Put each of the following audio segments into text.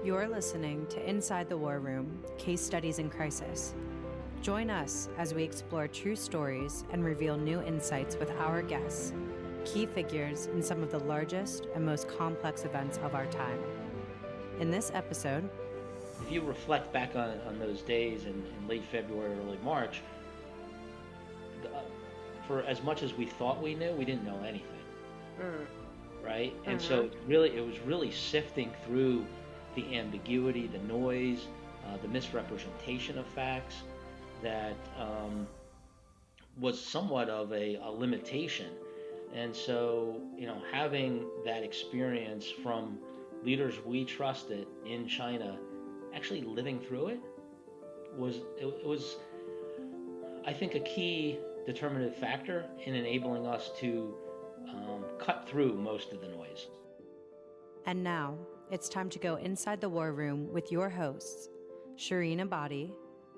You're listening to Inside the War Room, Case Studies in Crisis. Join us as we explore true stories and reveal new insights with our guests, key figures in some of the largest and most complex events of our time. In this episode, if you reflect back on those days in late February, early March, for as much as we thought we knew, we didn't know anything, right? And so it was really sifting through the ambiguity, the noise, the misrepresentation of facts that was somewhat of a limitation. And so, having that experience from leaders we trusted in China, actually living through it was, I think, a key determinative factor in enabling us to cut through most of the noise. And now it's time to go inside the war room with your hosts, Shireen Abadi,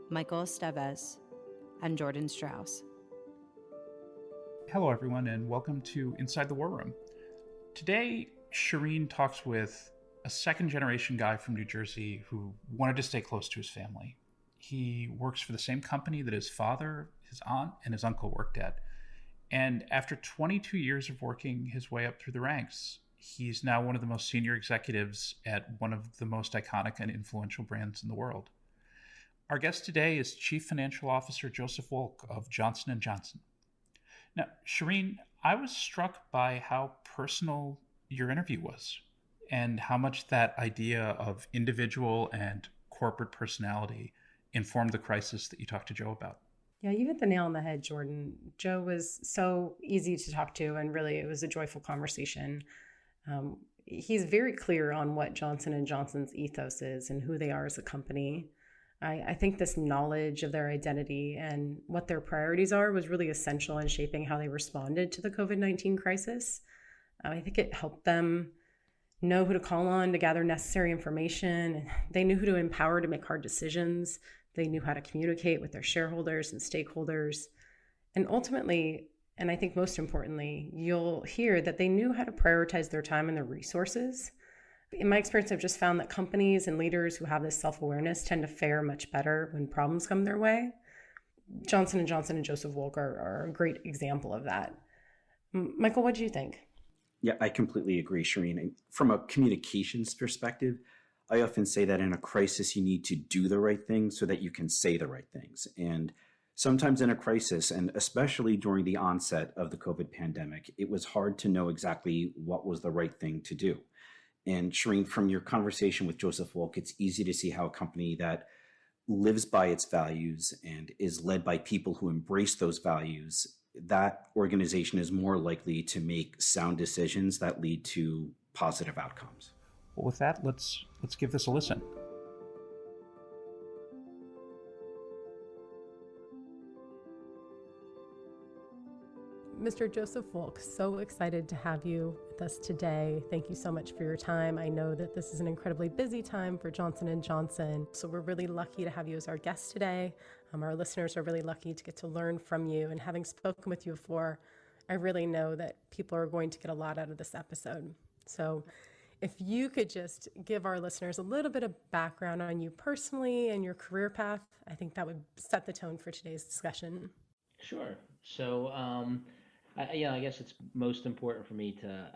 Michael Estevez, and Jordan Strauss. Hello, everyone, and welcome to Inside the War Room. Today, Shireen talks with a second-generation guy from New Jersey who wanted to stay close to his family. He works for the same company that his father, his aunt, and his uncle worked at. And after 22 years of working his way up through the ranks, he's now one of the most senior executives at one of the most iconic and influential brands in the world. Our guest today is Chief Financial Officer Joseph Wolk of Johnson & Johnson. Now, Shireen, I was struck by how personal your interview was and how much that idea of individual and corporate personality informed the crisis that you talked to Joe about. Yeah, you hit the nail on the head, Jordan. Joe was so easy to talk to, and really it was a joyful conversation. He's very clear on what Johnson & Johnson's ethos is and who they are as a company. I think this knowledge of their identity and what their priorities are was really essential in shaping how they responded to the COVID-19 crisis. I think it helped them know who to call on to gather necessary information. They knew who to empower to make hard decisions. They knew how to communicate with their shareholders and stakeholders. And ultimately, and I think most importantly, you'll hear that they knew how to prioritize their time and their resources. In my experience, I've just found that companies and leaders who have this self-awareness tend to fare much better when problems come their way. Johnson & Johnson and Joseph Wolk are a great example of that. Michael, what do you think? Yeah, I completely agree, Shireen. And from a communications perspective, I often say that in a crisis, you need to do the right thing so that you can say the right things. And sometimes in a crisis, and especially during the onset of the COVID pandemic, it was hard to know exactly what was the right thing to do. And Shireen, from your conversation with Joseph Wolk, it's easy to see how a company that lives by its values and is led by people who embrace those values, that organization is more likely to make sound decisions that lead to positive outcomes. Well, with that, let's give this a listen. Mr. Joseph Wolk, so excited to have you with us today. Thank you so much for your time. I know that this is an incredibly busy time for Johnson & Johnson, so we're really lucky to have you as our guest today. Our listeners are really lucky to get to learn from you, and having spoken with you before, I really know that people are going to get a lot out of this episode. So if you could just give our listeners a little bit of background on you personally and your career path, I think that would set the tone for today's discussion. Sure. So, I guess it's most important for me to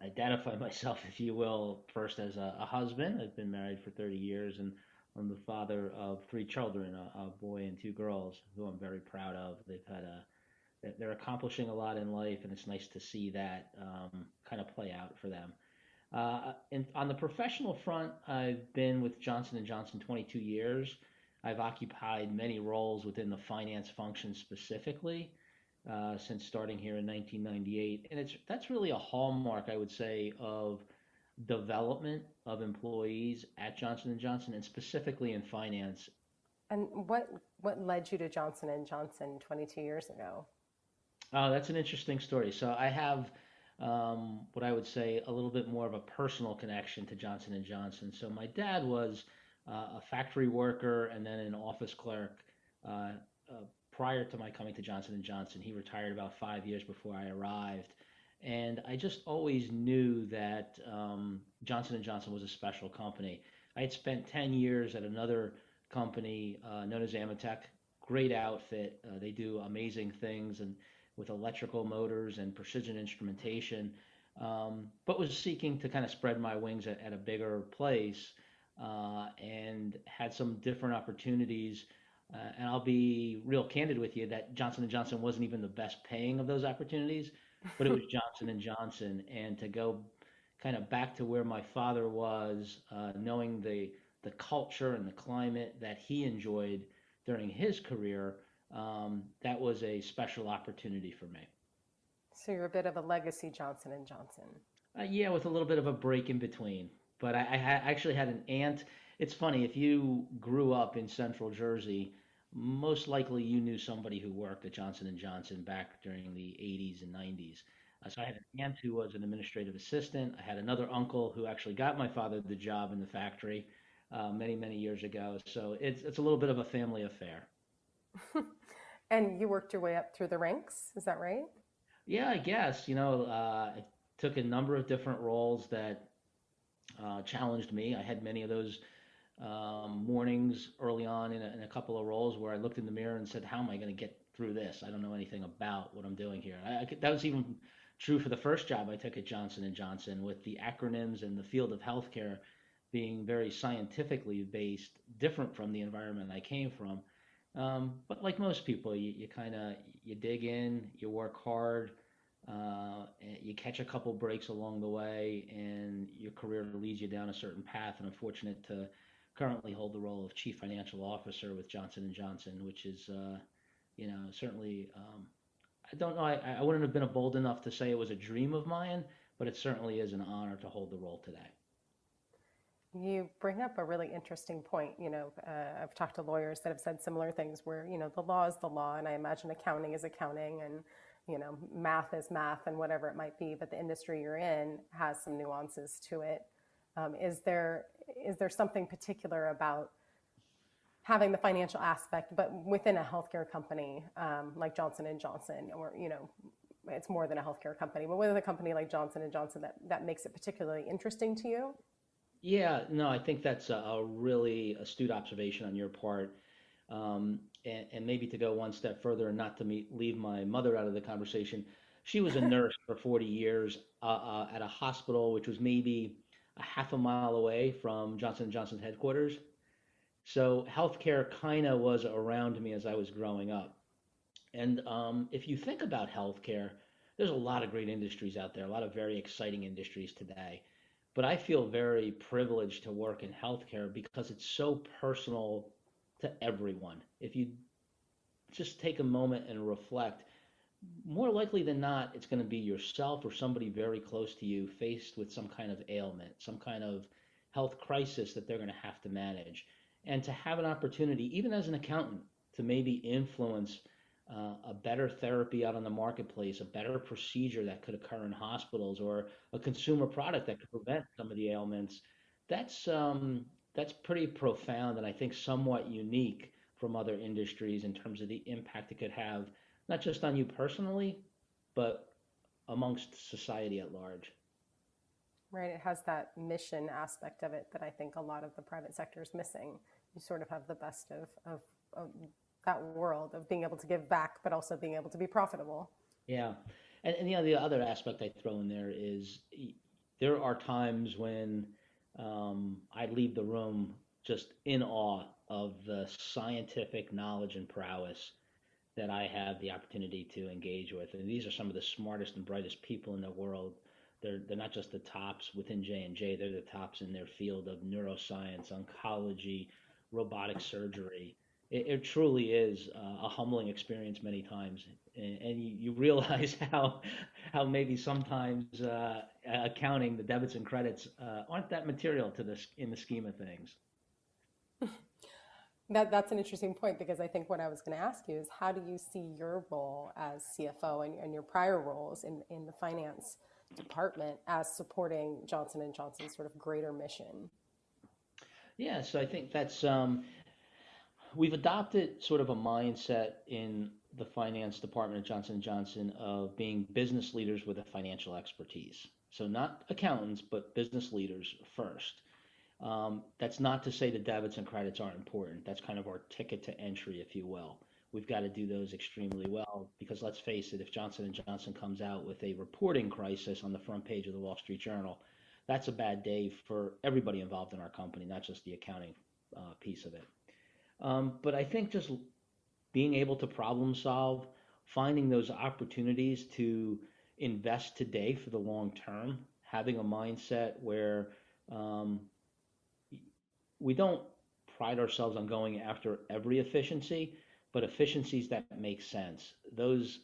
identify myself, if you will, first as a husband. I've been married for 30 years, and I'm the father of 3 children, a boy and 2 girls, who I'm very proud of. They're accomplishing a lot in life, and it's nice to see that kind of play out for them. On the professional front, I've been with Johnson & Johnson 22 years. I've occupied many roles within the finance function specifically since starting here in 1998. And that's really a hallmark, I would say, of development of employees at Johnson & Johnson, and specifically in finance. And what led you to Johnson & Johnson 22 years ago? That's an interesting story. So I have what I would say a little bit more of a personal connection to Johnson & Johnson. So my dad was a factory worker and then an office clerk prior to my coming to Johnson & Johnson. He retired about 5 years before I arrived. And I just always knew that Johnson & Johnson was a special company. I had spent 10 years at another company known as Amatec. Great outfit. They do amazing things and with electrical motors and precision instrumentation, but was seeking to kind of spread my wings at a bigger place and had some different opportunities. And I'll be real candid with you that Johnson and Johnson wasn't even the best paying of those opportunities, but it was Johnson and Johnson, and to go kind of back to where my father was, knowing the culture and the climate that he enjoyed during his career, that was a special opportunity for me. So you're a bit of a legacy Johnson and Johnson. Yeah, with a little bit of a break in between. But actually had an aunt. It's funny, if you grew up in Central Jersey, most likely you knew somebody who worked at Johnson and Johnson back during the 80s and 90s. So I had an aunt who was an administrative assistant. I had another uncle who actually got my father the job in the factory many years ago. So it's a little bit of a family affair. And you worked your way up through the ranks, is that right? Yeah, I guess. I took a number of different roles that challenged me. I had many of those mornings early on in a couple of roles where I looked in the mirror and said, "How am I going to get through this? I don't know anything about what I'm doing here." That was even true for the first job I took at Johnson and Johnson, with the acronyms and the field of healthcare being very scientifically based, different from the environment I came from. But like most people, you kind of you dig in, you work hard, you catch a couple breaks along the way, and your career leads you down a certain path. And I'm fortunate to currently hold the role of Chief Financial Officer with Johnson and Johnson, which is, certainly. I don't know. I wouldn't have been bold enough to say it was a dream of mine, but it certainly is an honor to hold the role today. You bring up a really interesting point. I've talked to lawyers that have said similar things where, the law is the law, and I imagine accounting is accounting, and, math is math, and whatever it might be, but the industry you're in has some nuances to it. Is there something particular about having the financial aspect, but within a healthcare company like Johnson and Johnson, or, it's more than a healthcare company, but within a company like Johnson and Johnson that makes it particularly interesting to you? Yeah, no, I think that's a really astute observation on your part. And maybe to go one step further and not to leave my mother out of the conversation, she was a nurse for 40 years at a hospital, which was maybe a half a mile away from Johnson & Johnson's headquarters. So healthcare kind of was around me as I was growing up. And if you think about healthcare, there's a lot of great industries out there, a lot of very exciting industries today. But I feel very privileged to work in healthcare because it's so personal to everyone. If you just take a moment and reflect, more likely than not, it's going to be yourself or somebody very close to you faced with some kind of ailment, some kind of health crisis that they're going to have to manage. And to have an opportunity, even as an accountant, to maybe influence a better therapy out on the marketplace, a better procedure that could occur in hospitals, or a consumer product that could prevent some of the ailments, that's pretty profound, and I think somewhat unique from other industries in terms of the impact it could have, not just on you personally, but amongst society at large. Right. It has that mission aspect of it that I think a lot of the private sector is missing. You sort of have the best of that world of being able to give back, but also being able to be profitable. Yeah. And the other aspect I throw in there is there are times when I leave the room just in awe of the scientific knowledge and prowess that I have the opportunity to engage with. And these are some of the smartest and brightest people in the world. They're not just the tops within J&J, they're the tops in their field of neuroscience, oncology, robotic surgery. It truly is a humbling experience many times, and you realize how maybe sometimes accounting, the debits and credits, aren't that material to this in the scheme of things. That's an interesting point, because I think what I was going to ask you is, how do you see your role as CFO and your prior roles in the finance department as supporting Johnson and Johnson's sort of greater mission? Yeah, so I think that's we've adopted sort of a mindset in the finance department at Johnson & Johnson of being business leaders with a financial expertise. So not accountants, but business leaders first. That's not to say the debits and credits aren't important. That's kind of our ticket to entry, if you will. We've got to do those extremely well because let's face it, if Johnson & Johnson comes out with a reporting crisis on the front page of the Wall Street Journal, that's a bad day for everybody involved in our company, not just the accounting piece of it. But I think just being able to problem solve, finding those opportunities to invest today for the long term, having a mindset where um, we don't pride ourselves on going after every efficiency, but efficiencies that make sense. Those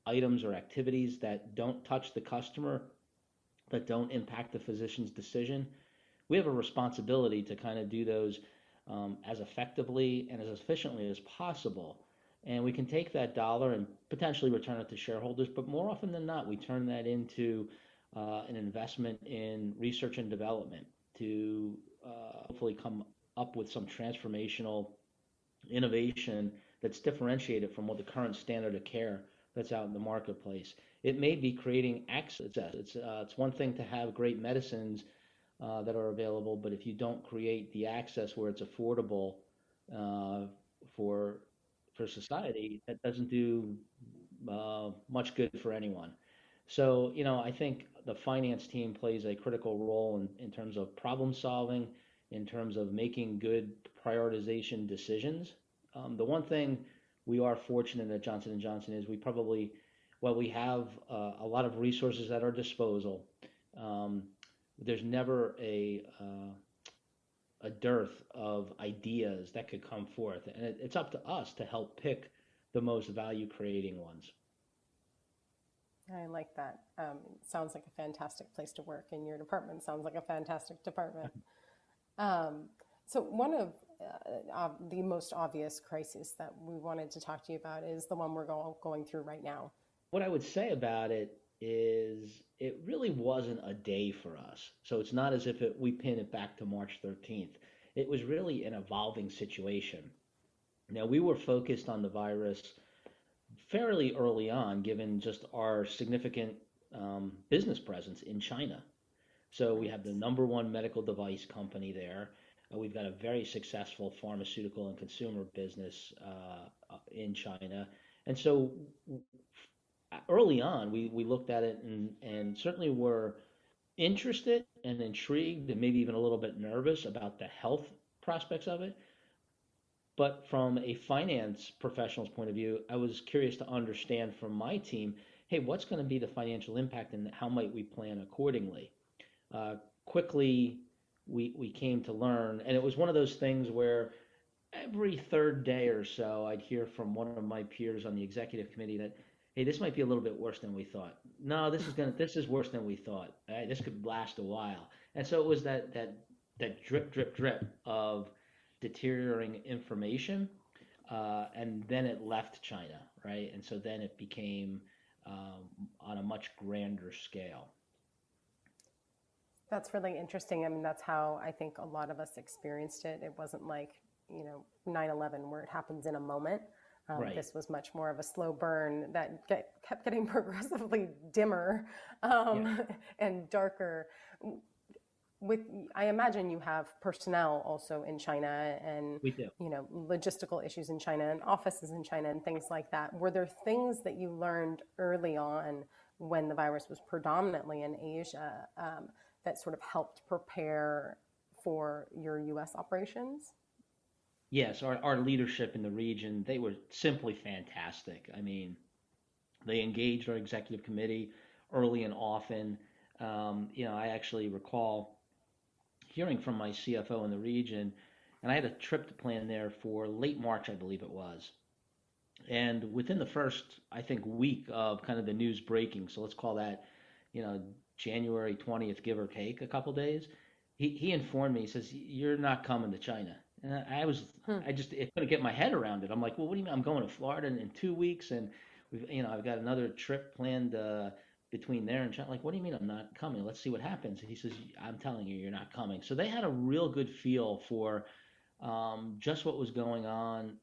items or activities that don't touch the customer, that don't impact the physician's decision, we have a responsibility to kind of do those as effectively and as efficiently as possible. And we can take that dollar and potentially return it to shareholders, but more often than not, we turn that into an investment in research and development to hopefully come up with some transformational innovation that's differentiated from what the current standard of care that's out in the marketplace. It may be creating access. It's one thing to have great medicines that are available, but if you don't create the access where it's affordable uh, for society, that doesn't do much good for anyone. So, I think the finance team plays a critical role in terms of problem solving, in terms of making good prioritization decisions. The one thing we are fortunate at Johnson & Johnson is while we have a lot of resources at our disposal, um, there's never a dearth of ideas that could come forth. And it's up to us to help pick the most value creating ones. I like that. Sounds like a fantastic place to work, and your department sounds like a fantastic department. So one of the most obvious crises that we wanted to talk to you about is the one we're going through right now. What I would say about it is it really wasn't a day for us. So it's not as if we pin it back to March 13th. It was really an evolving situation. Now, we were focused on the virus fairly early on, given just our significant business presence in China. So we have the number one medical device company there. We've got a very successful pharmaceutical and consumer business in China. And so early on, we looked at it and certainly were interested and intrigued and maybe even a little bit nervous about the health prospects of it. But from a finance professional's point of view, I was curious to understand from my team, hey, what's going to be the financial impact and how might we plan accordingly? Quickly, we came to learn, and it was one of those things where every third day or so, I'd hear from one of my peers on the executive committee that, hey, this might be a little bit worse than we thought. No, this is worse than we thought. This could last a while. And so it was that drip, drip, drip of deteriorating information, and then it left China, right? And so then it became on a much grander scale. That's really interesting. I mean, that's how I think a lot of us experienced it. It wasn't like, 9/11 where it happens in a moment. Right. This was much more of a slow burn that kept getting progressively dimmer and darker. I imagine you have personnel also in China and We do. logistical issues in China and offices in China and things like that. Were there things that you learned early on when the virus was predominantly in Asia that sort of helped prepare for your U.S. operations? Yes, our leadership in the region, they were simply fantastic. I mean, they engaged our executive committee early and often. I actually recall hearing from my CFO in the region, and I had a trip to plan there for late March, I believe it was. And within the first, I think, week of kind of the news breaking, so let's call that, January 20th, give or take a couple days, he informed me, he says, you're not coming to China. And I couldn't get my head around it. I'm like, well, what do you mean? I'm going to Florida in 2 weeks, and I've got another trip planned between there and China. Like, what do you mean I'm not coming? Let's see what happens. And he says, I'm telling you, you're not coming. So they had a real good feel for just what was going on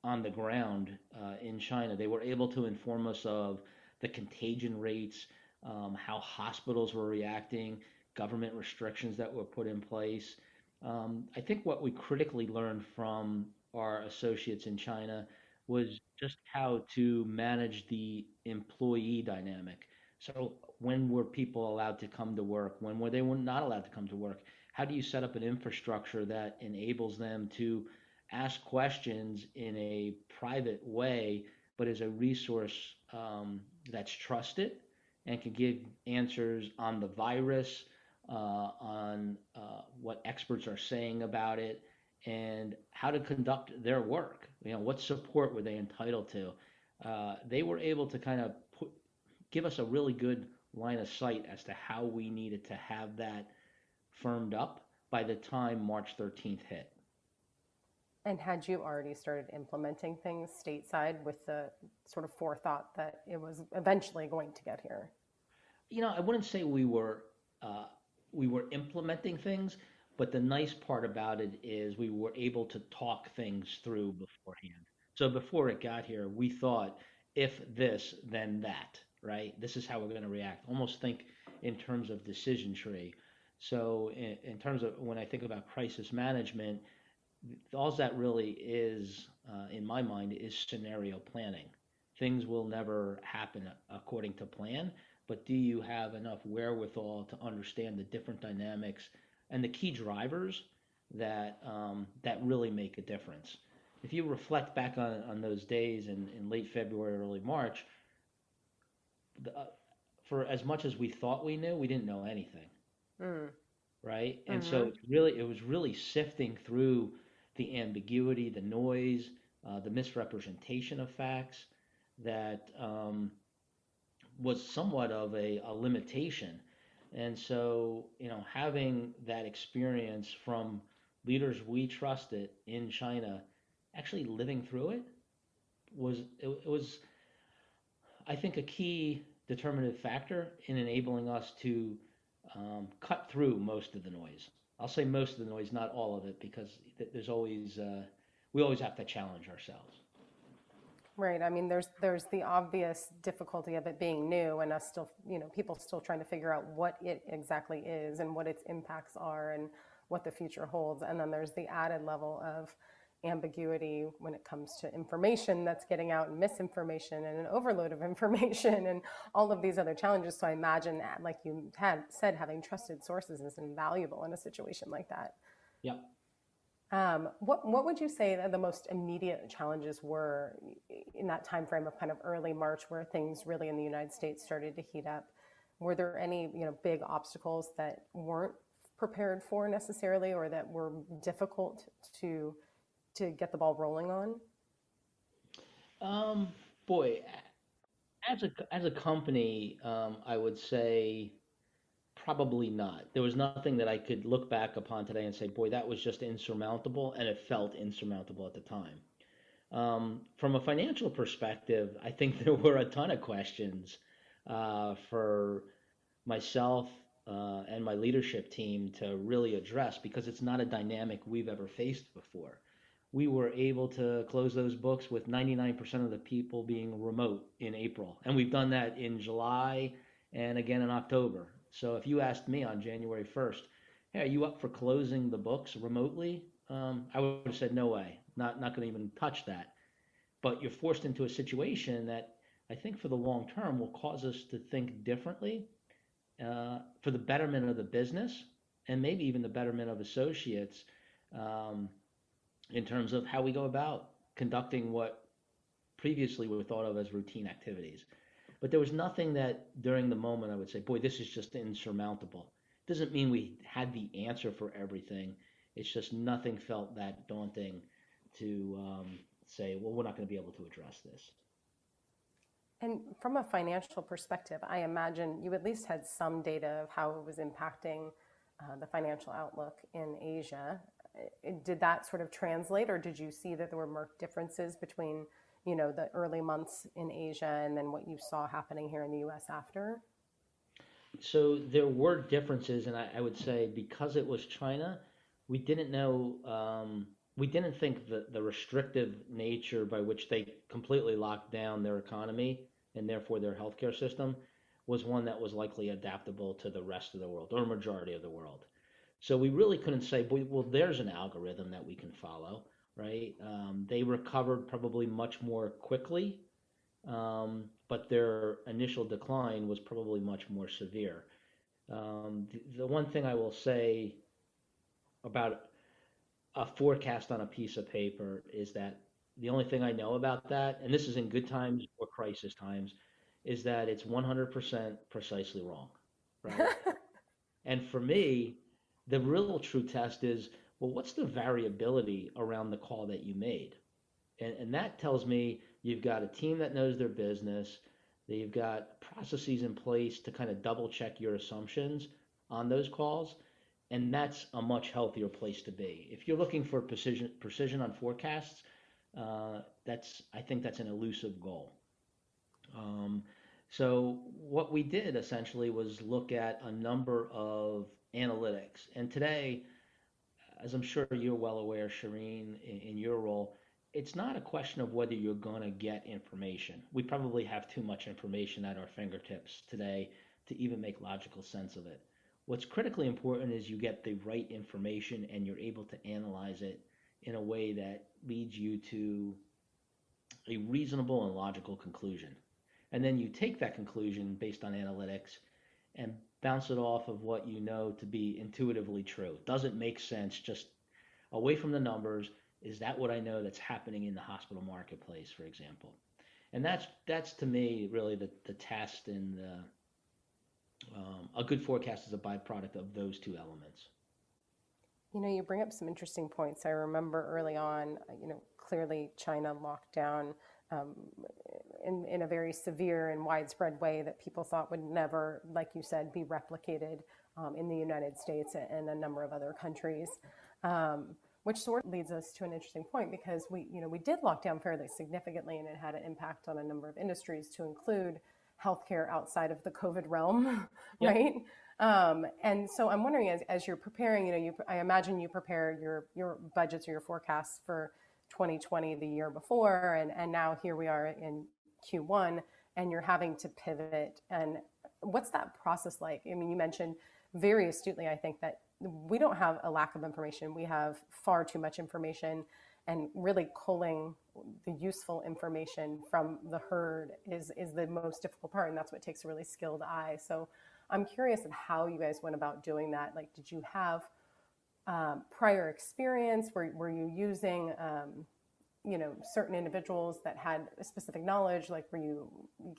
the ground in China. They were able to inform us of the contagion rates, how hospitals were reacting, government restrictions that were put in place. I think what we critically learned from our associates in China was just how to manage the employee dynamic. So when were people allowed to come to work? When were they were not allowed to come to work? How do you set up an infrastructure that enables them to ask questions in a private way, but as a resource that's trusted and can give answers on the virus, on what experts are saying about it, and how to conduct their work. What support were they entitled to? They were able to kind of give us a really good line of sight as to how we needed to have that firmed up by the time March 13th hit. And had you already started implementing things stateside with the sort of forethought that it was eventually going to get here? I wouldn't say we were implementing things, but the nice part about it is we were able to talk things through beforehand. So before it got here, we thought if this, then that, right? This is how we're going to react. Almost think in terms of decision tree. So in terms of when I think about crisis management, all that really is, in my mind, is scenario planning. Things will never happen according to plan, but do you have enough wherewithal to understand the different dynamics and the key drivers that really make a difference? If you reflect back on those days in late February, early March, for as much as we thought we knew, we didn't know anything, right? And so it was really sifting through the ambiguity, the noise, the misrepresentation of facts that was somewhat of a limitation. And so, having that experience from leaders we trusted in China, actually living through it was, I think, a key determinative factor in enabling us to cut through most of the noise. I'll say most of the noise, not all of it, because there's always we always have to challenge ourselves. Right. I mean, there's the obvious difficulty of it being new and us still, people still trying to figure out what it exactly is and what its impacts are and what the future holds. And then there's the added level of ambiguity when it comes to information that's getting out and misinformation and an overload of information and all of these other challenges. So I imagine, like you had said, having trusted sources is invaluable in a situation like that. Yep. What would you say that the most immediate challenges were in that time frame of kind of early March, where things really in the United States started to heat up? Were there any big obstacles that weren't prepared for necessarily, or that were difficult to get the ball rolling on? Boy, as a company, I would say probably not. There was nothing that I could look back upon today and say, boy, that was just insurmountable, and it felt insurmountable at the time. From a financial perspective, I think there were a ton of questions for myself and my leadership team to really address, because it's not a dynamic we've ever faced before. We were able to close those books with 99% of the people being remote in April, and we've done that in July and again in October. So if you asked me on January 1st, hey, are you up for closing the books remotely? I would have said, no way, not going to even touch that. But you're forced into a situation that I think for the long term will cause us to think differently for the betterment of the business and maybe even the betterment of associates in terms of how we go about conducting what previously were thought of as routine activities. But there was nothing that during the moment I would say, boy, this is just insurmountable. It doesn't mean we had the answer for everything. It's just nothing felt that daunting to say, well, we're not going to be able to address this. And from a financial perspective, I imagine you at least had some data of how it was impacting the financial outlook in Asia. Did that sort of translate, or did you see that there were marked differences between the early months in Asia and then what you saw happening here in the US after? So there were differences, and I would say because it was China, we didn't know, we didn't think that the restrictive nature by which they completely locked down their economy and therefore their healthcare system was one that was likely adaptable to the rest of the world or majority of the world. So we really couldn't say, well, there's an algorithm that we can follow, right? They recovered probably much more quickly, but their initial decline was probably much more severe. The one thing I will say about a forecast on a piece of paper is that the only thing I know about that, and this is in good times or crisis times, is that it's 100% precisely wrong, right? And for me, the real true test is, well, what's the variability around the call that you made? And that tells me you've got a team that knows their business, that you've got processes in place to kind of double check your assumptions on those calls, and that's a much healthier place to be. If you're looking for precision on forecasts, I think that's an elusive goal. Um, so what we did essentially was look at a number of analytics, and today, as I'm sure you're well aware, Shireen, in your role, it's not a question of whether you're going to get information. We probably have too much information at our fingertips today to even make logical sense of it. What's critically important is you get the right information and you're able to analyze it in a way that leads you to a reasonable and logical conclusion. And then you take that conclusion based on analytics and bounce it off of what you know to be intuitively true. Does it make sense just away from the numbers? Is that what I know that's happening in the hospital marketplace, for example? And that's to me really the test, and a good forecast is a byproduct of those two elements. You bring up some interesting points. I remember early on, clearly China locked down um, in a very severe and widespread way that people thought would never, like you said, be replicated in the United States and a number of other countries. Which sort of leads us to an interesting point, because we did lock down fairly significantly, and it had an impact on a number of industries, to include healthcare outside of the COVID realm, Yep. right? And so I'm wondering, as you're preparing, I imagine you prepare your budgets or your forecasts for 2020 the year before, and now here we are in Q1, and you're having to pivot. And what's that process like? I mean, you mentioned very astutely, I think, that we don't have a lack of information. We have far too much information, and really culling the useful information from the herd is the most difficult part. And that's what takes a really skilled eye. So I'm curious of how you guys went about doing that. Like, did you have prior experience? Were you using, certain individuals that had a specific knowledge? Like, were you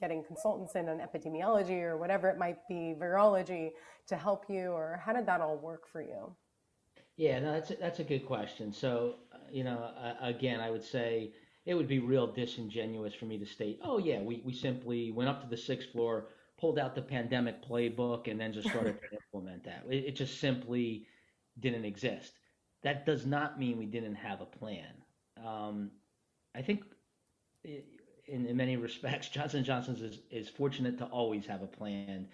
getting consultants in on epidemiology or whatever it might be, virology, to help you, or how did that all work for you? Yeah, no, that's a good question. So, again, I would say it would be real disingenuous for me to state, oh yeah, we simply went up to the sixth floor, pulled out the pandemic playbook, and then just started to implement that. It just simply didn't exist. That does not mean we didn't have a plan. I think in many respects, Johnson & Johnson's is fortunate to always have a plan,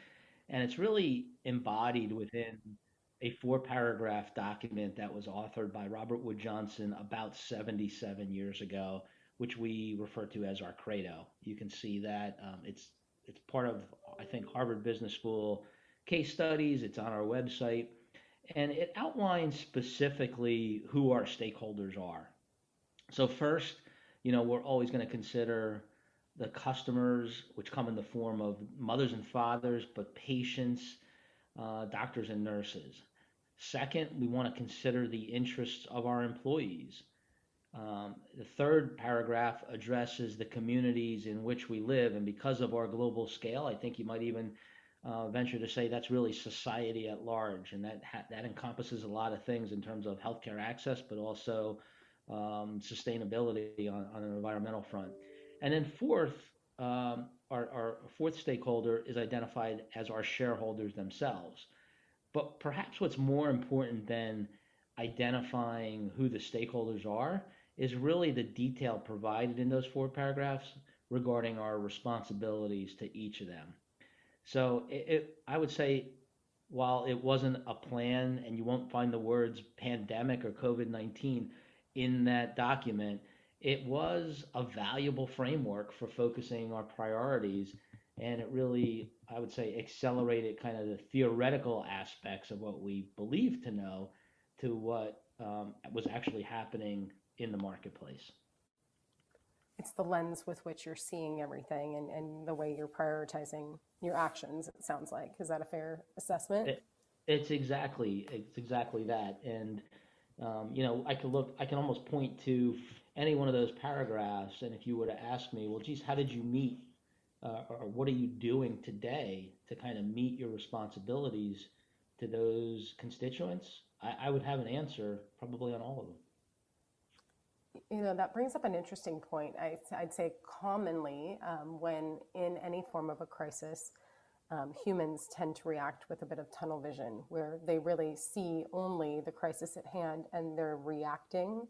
and it's really embodied within a four-paragraph document that was authored by Robert Wood Johnson about 77 years ago, which we refer to as our credo. You can see that it's part of, I think, Harvard Business School case studies. It's on our website, and it outlines specifically who our stakeholders are. So first, we're always going to consider the customers, which come in the form of mothers and fathers, but patients, doctors and nurses. Second, we want to consider the interests of our employees. The third paragraph addresses the communities in which we live, and because of our global scale, I think you might even venture to say that's really society at large, and that encompasses a lot of things in terms of healthcare access, but also sustainability on an environmental front. And then fourth, our fourth stakeholder is identified as our shareholders themselves. But perhaps what's more important than identifying who the stakeholders are is really the detail provided in those four paragraphs regarding our responsibilities to each of them. So I would say, while it wasn't a plan, and you won't find the words pandemic or COVID-19 in that document, it was a valuable framework for focusing our priorities, and it really I would say, accelerated kind of the theoretical aspects of what we believe to know to what was actually happening in the marketplace. It's the lens with which you're seeing everything and the way you're prioritizing your actions, it sounds like. Is that a fair assessment? It's exactly that. And I can almost point to any one of those paragraphs, and if you were to ask me, well, geez, how did you meet, or what are you doing today to kind of meet your responsibilities to those constituents? I would have an answer probably on all of them. That brings up an interesting point. I'd say commonly, when in any form of a crisis, humans tend to react with a bit of tunnel vision, where they really see only the crisis at hand and they're reacting.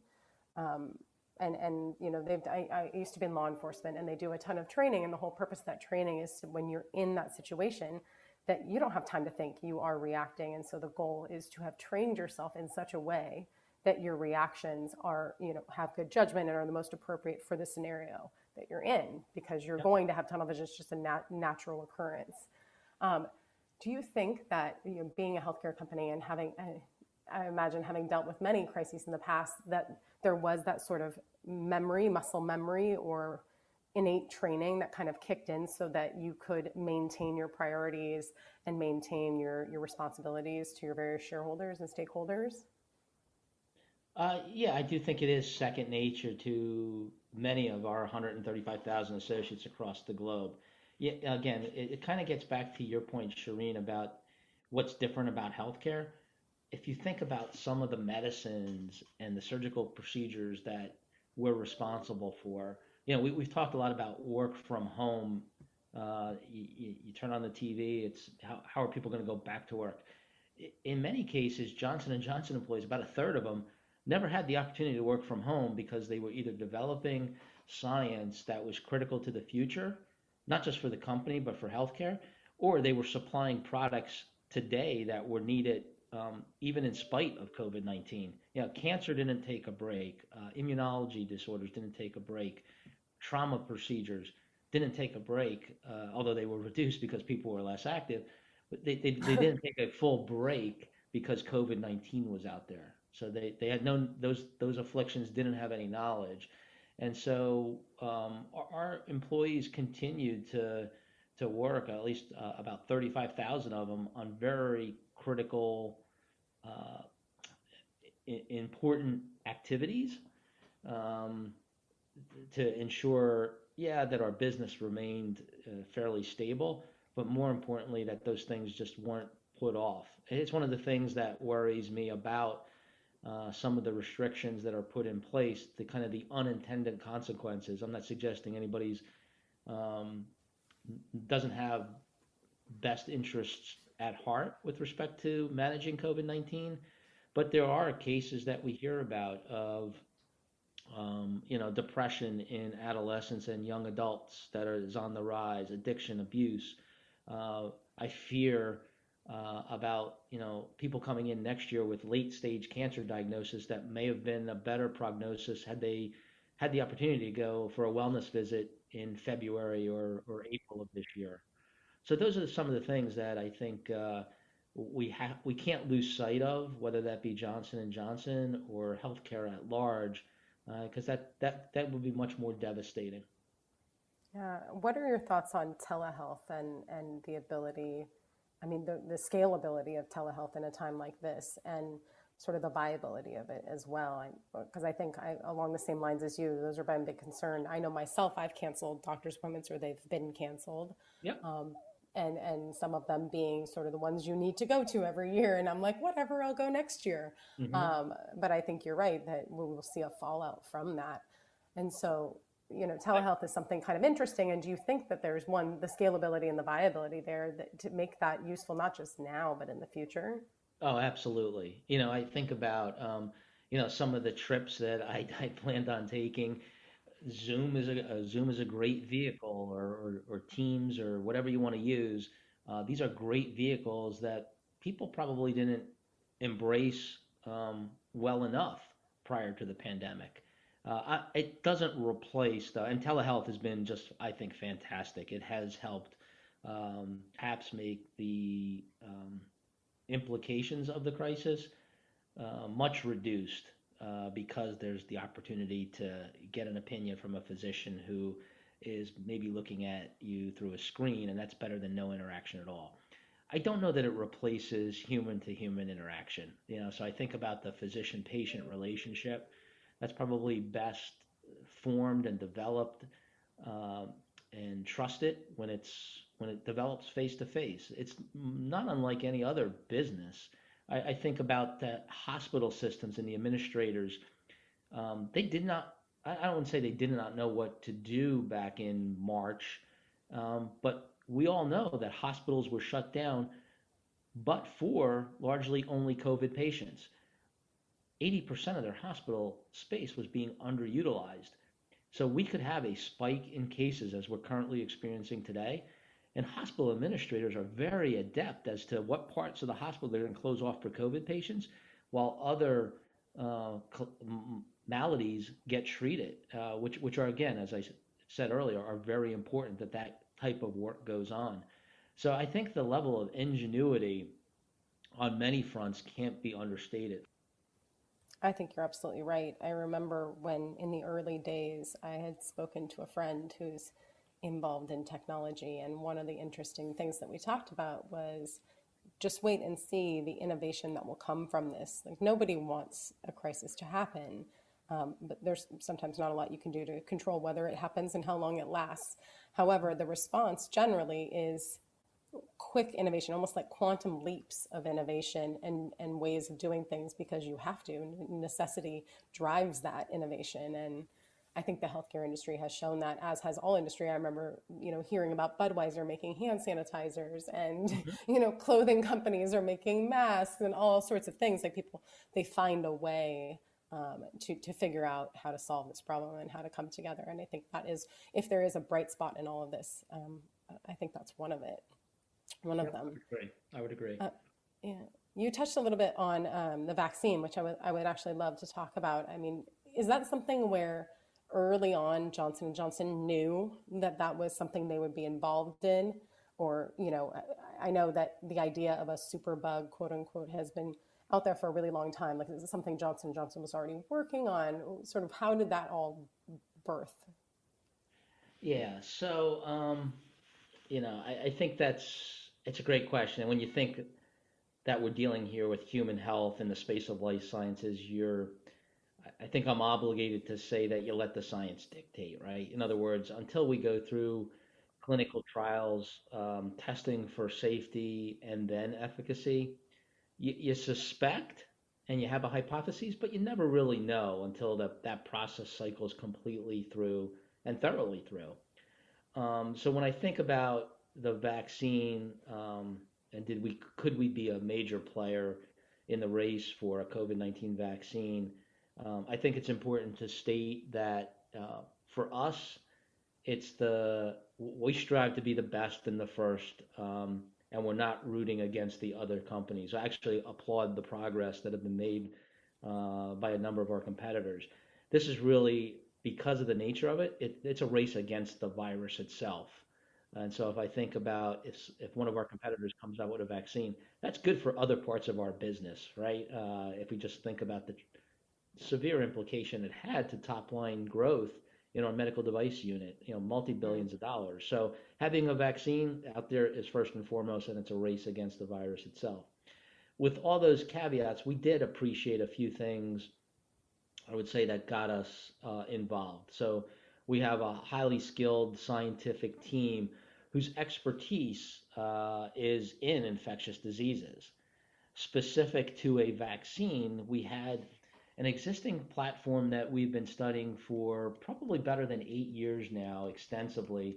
I used to be in law enforcement, and they do a ton of training, and the whole purpose of that training is when you're in that situation, that you don't have time to think, you are reacting. And so the goal is to have trained yourself in such a way that your reactions are, have good judgment and are the most appropriate for the scenario that you're in, because you're going to have tunnel vision. It's just a natural occurrence. Do you think that, being a healthcare company and I imagine having dealt with many crises in the past, that there was that sort of memory, muscle memory, or innate training that kind of kicked in so that you could maintain your priorities and maintain your responsibilities to your various shareholders and stakeholders? Yeah, I do think it is second nature to many of our 135,000 associates across the globe. Yeah, again, it kind of gets back to your point, Shireen, about what's different about healthcare. If you think about some of the medicines and the surgical procedures that we're responsible for, we've talked a lot about work from home. You turn on the TV, it's how are people going to go back to work? In many cases, Johnson & Johnson employees, about a third of them, never had the opportunity to work from home because they were either developing science that was critical to the future, not just for the company, but for healthcare, or they were supplying products today that were needed even in spite of COVID-19. Cancer didn't take a break. Immunology disorders didn't take a break. Trauma procedures didn't take a break, although they were reduced because people were less active. But they didn't take a full break because COVID-19 was out there. So they had known those afflictions, didn't have any knowledge. And so our employees continued to work, at least about 35,000 of them, on very critical, important activities to ensure, that our business remained fairly stable, but more importantly, that those things just weren't put off. It's one of the things that worries me about some of the restrictions that are put in place, the kind of the unintended consequences. I'm not suggesting anybody's doesn't have best interests at heart with respect to managing COVID-19, but there are cases that we hear about of depression in adolescents and young adults is on the rise, addiction, abuse. I fear about people coming in next year with late stage cancer diagnosis that may have been a better prognosis had they had the opportunity to go for a wellness visit in February or April of this year. So those are some of the things that I think we can't lose sight of, whether that be Johnson and Johnson or healthcare at large, because that would be much more devastating. Yeah. What are your thoughts on telehealth and the ability, the scalability of telehealth in a time like this, and sort of the viability of it as well? Because I think along the same lines as you, those are my big concern. I know myself, I've canceled doctor's appointments or they've been canceled. Yep. And some of them being sort of the ones you need to go to every year. And I'm like, whatever, I'll go next year. Mm-hmm. But I think you're right that we will see a fallout from that. And so, telehealth is something kind of interesting. And do you think that there's the scalability and the viability there to make that useful, not just now, but in the future? Oh, absolutely. I think about, some of the trips that I planned on taking. Zoom is a great vehicle, or Teams, or whatever you want to use. These are great vehicles that people probably didn't embrace well enough prior to the pandemic. It doesn't replace and telehealth has been just, I think, fantastic. It has helped perhaps make the implications of the crisis much reduced because there's the opportunity to get an opinion from a physician who is maybe looking at you through a screen, and that's better than no interaction at all. I don't know that it replaces human to human interaction. So I think about the physician patient relationship. That's probably best formed and developed uh, and trusted when it develops face to face. It's not unlike any other business. I think about the hospital systems and the administrators. They did not. I don't want to say they did not know what to do back in March, but we all know that hospitals were shut down, but for largely only COVID patients. 80% of their hospital space was being underutilized. So we could have a spike in cases as we're currently experiencing today. And hospital administrators are very adept as to what parts of the hospital they're going to close off for COVID patients, while other maladies get treated, which are, again, as I said earlier, are very important that type of work goes on. So I think the level of ingenuity on many fronts can't be understated. I think you're absolutely right. I remember when in the early days I had spoken to a friend who's involved in technology, and one of the interesting things that we talked about was just wait and see the innovation that will come from this. Like, nobody wants a crisis to happen, but there's sometimes not a lot you can do to control whether it happens and how long it lasts. However, the response generally is quick innovation, almost like quantum leaps of innovation and ways of doing things, because you have to. Necessity drives that innovation. And I think the healthcare industry has shown that, as has all industry. I remember, hearing about Budweiser making hand sanitizers, and, Mm-hmm. clothing companies are making masks and all sorts of things. Like, people, they find a way to figure out how to solve this problem and how to come together. And I think that is, if there is a bright spot in all of this, I think that's one of it. One of them. I would agree. Yeah. You touched a little bit on the vaccine, which I would actually love to talk about. I mean, is that something where early on Johnson & Johnson knew that was something they would be involved in? Or, I know that the idea of a super bug, quote unquote, has been out there for a really long time. Like, is it something Johnson & Johnson was already working on? Sort of, how did that all birth? Yeah. So, I think it's a great question. And when you think that we're dealing here with human health in the space of life sciences, I think I'm obligated to say that you let the science dictate, right? In other words, until we go through clinical trials, testing for safety and then efficacy, you suspect and you have a hypothesis, but you never really know until that process cycles completely through and thoroughly through. So when I think about the vaccine, and could we be a major player in the race for a COVID-19 vaccine? I think it's important to state that for us, we strive to be the best and the first, and we're not rooting against the other companies. I actually applaud the progress that have been made by a number of our competitors. This is really, because of the nature of it, it's a race against the virus itself. And so if I think about if one of our competitors comes out with a vaccine, that's good for other parts of our business, right? If we just think about the severe implication it had to top line growth in our medical device unit, multi-billions of dollars. So having a vaccine out there is first and foremost, and it's a race against the virus itself. With all those caveats, we did appreciate a few things, I would say, that got us involved. So we have a highly skilled scientific team whose expertise is in infectious diseases. Specific to a vaccine, we had an existing platform that we've been studying for probably better than 8 years now, extensively,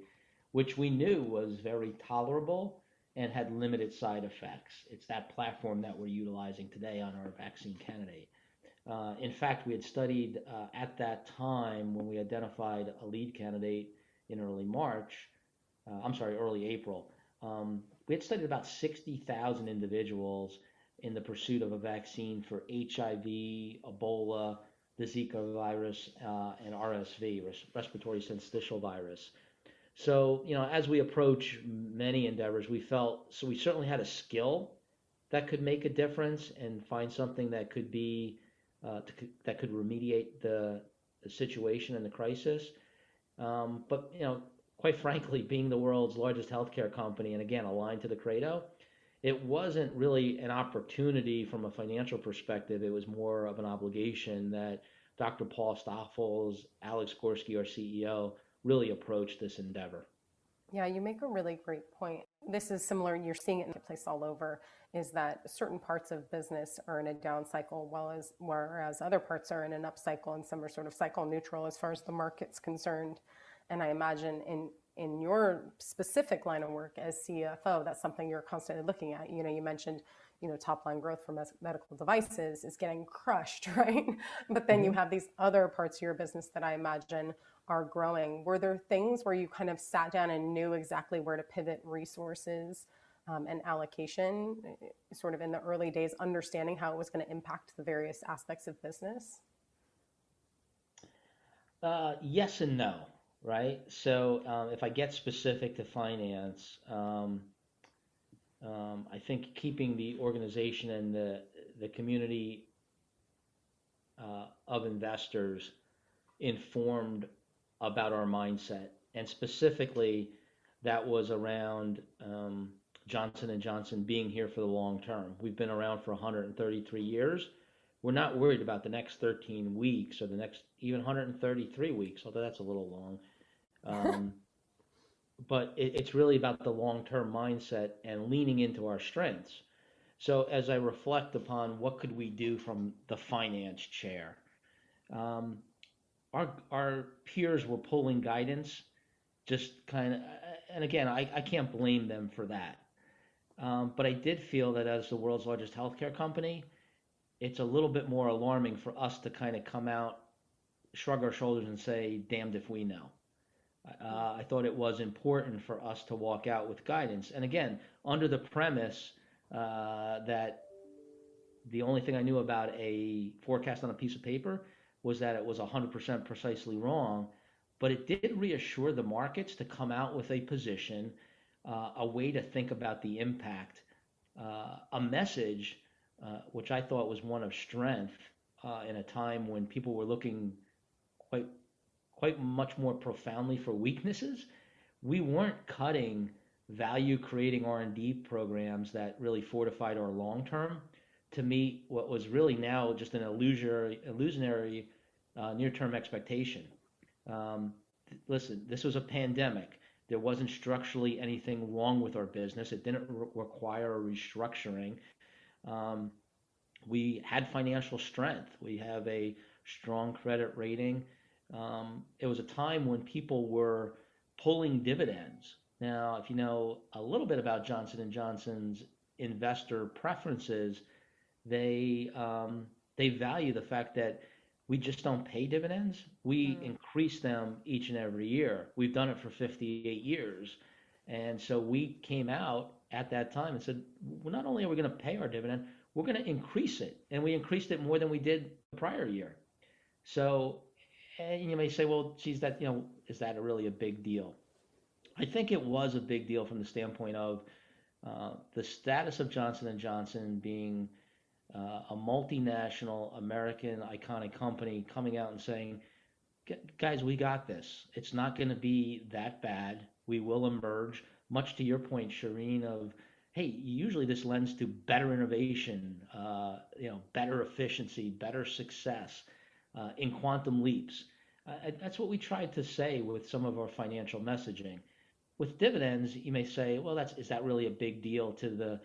which we knew was very tolerable and had limited side effects. It's that platform that we're utilizing today on our vaccine candidate. In fact, we had studied at that time, when we identified a lead candidate in early April, we had studied about 60,000 individuals in the pursuit of a vaccine for HIV, Ebola, the Zika virus, and RSV, respiratory syncytial virus. So, as we approach many endeavors, we felt so we certainly had a skill that could make a difference and find something that could be that could remediate the situation and the crisis. But quite frankly, being the world's largest healthcare company and again aligned to the credo, it wasn't really an opportunity from a financial perspective. It was more of an obligation that Dr. Paul Stoffels, Alex Gorski, our CEO, really approached this endeavor. Yeah, you make a really great point. This is similar, you're seeing it in the place all over, is that certain parts of business are in a down cycle, whereas other parts are in an up cycle, and some are sort of cycle neutral as far as the market's concerned. And I imagine in your specific line of work as CFO, that's something you're constantly looking at. You mentioned, top line growth for medical devices is getting crushed, right? But then you have these other parts of your business that I imagine are growing. Were there things where you kind of sat down and knew exactly where to pivot resources and allocation, sort of in the early days, understanding how it was going to impact the various aspects of business? Yes and no, right? So if I get specific to finance, I think keeping the organization and the community of investors informed about our mindset, and specifically that was around Johnson & Johnson being here for the long term. We've been around for 133 years. We're not worried about the next 13 weeks or the next even 133 weeks, although that's a little long. But it's really about the long-term mindset and leaning into our strengths. So as I reflect upon what could we do from the finance chair, our peers were pulling guidance, just kind of, and again, I can't blame them for that. But I did feel that as the world's largest healthcare company, it's a little bit more alarming for us to kind of come out, shrug our shoulders and say, damned if we know. I thought it was important for us to walk out with guidance. And again, under the premise that the only thing I knew about a forecast on a piece of paper was that it was 100% precisely wrong, but it did reassure the markets to come out with a position, a way to think about the impact, a message which I thought was one of strength in a time when people were looking quite much more profoundly for weaknesses. We weren't cutting value-creating R&D programs that really fortified our long-term to meet what was really now just an illusionary near-term expectation. Listen, this was a pandemic. There wasn't structurally anything wrong with our business. It didn't require a restructuring. We had financial strength. We have a strong credit rating. It was a time when people were pulling dividends. Now, if you know a little bit about Johnson & Johnson's investor preferences, they value the fact that we just don't pay dividends. We increase them each and every year. We've done it for 58 years. And so we came out at that time and said, well, not only are we going to pay our dividend, we're going to increase it. And we increased it more than we did the prior year. So, and you may say, well, geez, that, is that really a big deal? I think it was a big deal from the standpoint of the status of Johnson & Johnson being a multinational American iconic company coming out and saying, guys, we got this. It's not going to be that bad. We will emerge, much to your point, Shireen, of, hey, usually this lends to better innovation, better efficiency, better success in quantum leaps. That's what we tried to say with some of our financial messaging. With dividends, you may say, well, is that really a big deal to the